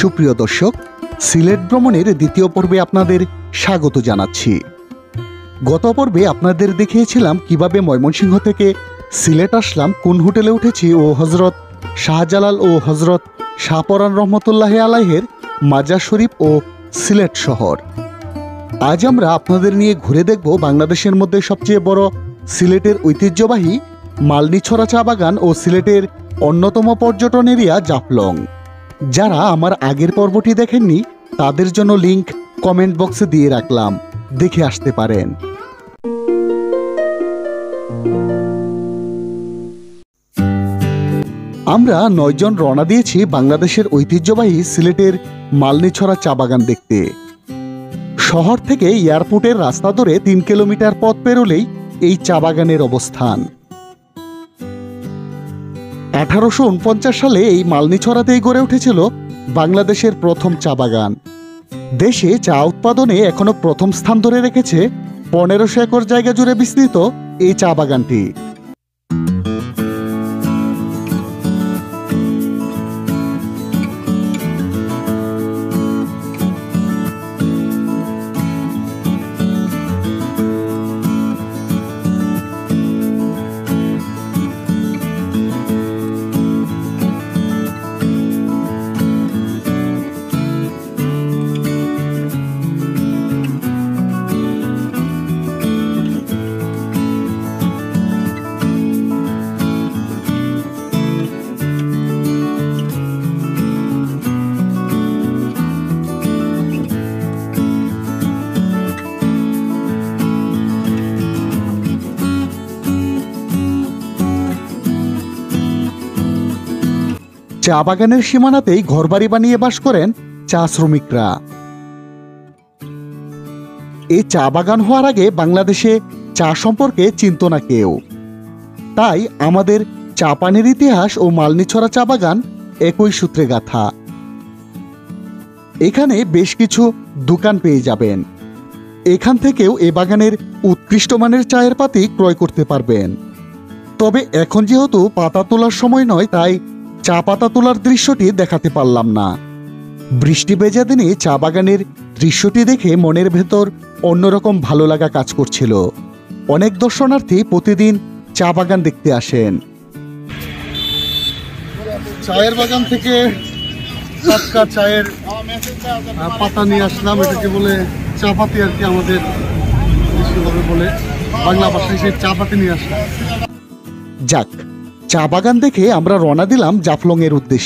সুপ্রিয় দর্শক, সিলেট ভ্রমণের দ্বিতীয় পর্বে আপনাদের স্বাগত জানাচ্ছি। গত পর্বে আপনাদের দেখিয়েছিলাম কিভাবে ময়মনসিংহ থেকে সিলেট আসলাম, কোন হোটেলে উঠেছি ও হজরত শাহজালাল ও হজরত শাহপরান রহমতুল্লাহ আলাইহের মাজার শরীফ ও সিলেট শহর। আজ আমরা আপনাদের নিয়ে ঘুরে দেখব বাংলাদেশের মধ্যে সবচেয়ে বড় সিলেটের ঐতিহ্যবাহী মালনীছড়া চা বাগান ও সিলেটের অন্যতম পর্যটন এরিয়া জাফলং। যারা আমার আগের পর্বটি দেখেননি তাদের জন্য লিংক কমেন্ট বক্সে দিয়ে রাখলাম, দেখে আসতে পারেন। আমরা 9 জন রওনা দিয়েছি বাংলাদেশের ঐতিহ্যবাহী সিলেটের মালনীছড়া চা বাগান দেখতে। শহর থেকে এয়ারপোর্টের রাস্তা ধরে 3 কিলোমিটার পথ পেরোলেই এই চা বাগানের অবস্থান। 1849 সালে এই মালনীছড়াতেই গড়ে উঠেছিল বাংলাদেশের প্রথম চা বাগান। দেশে চা উৎপাদনে এখনো প্রথম স্থান ধরে রেখেছে 1500 একর জায়গা জুড়ে বিস্তৃত এই চা বাগানটি। চা বাগানের সীমানাতেই ঘরবাড়ি বানিয়ে বাস করেন চা শ্রমিকরা। এই চা বাগান হওয়ার আগে বাংলাদেশে চা সম্পর্কে চিনত না কেউ। তাই আমাদের চা পানের ইতিহাস ও মালনীছড়া চা বাগান একই সূত্রে গাঁথা। এখানে বেশ কিছু দোকান পেয়ে যাবেন। এখান থেকেও এ বাগানের উৎকৃষ্ট মানের চায়ের পাতি ক্রয় করতে পারবেন। তবে এখন যেহেতু পাতা তোলার সময় নয়, তাই চা পাতা তোলার দৃশ্যটি দেখাতে পারলাম না। বৃষ্টি ভেজা দিনে চা বাগানের দৃশ্যটি দেখে মনের ভেতর অন্যরকম ভালো লাগা কাজ করছিল। অনেক দর্শনার্থী প্রতিদিন চা বাগান দেখতে আসেন। চায়ের বাগান থেকে টাটকা চায়ের পাতা নিয়ে আসলাম। এটাকে বলে চা পাতি আর কি, আমাদের বলে বাংলা ভাষায় সেই চা পাতি নিয়ে আসলাম। যাক, চা বাগান দেখে আমরা রওনা দিলাম জাফলং এর উদ্দেশ্যে।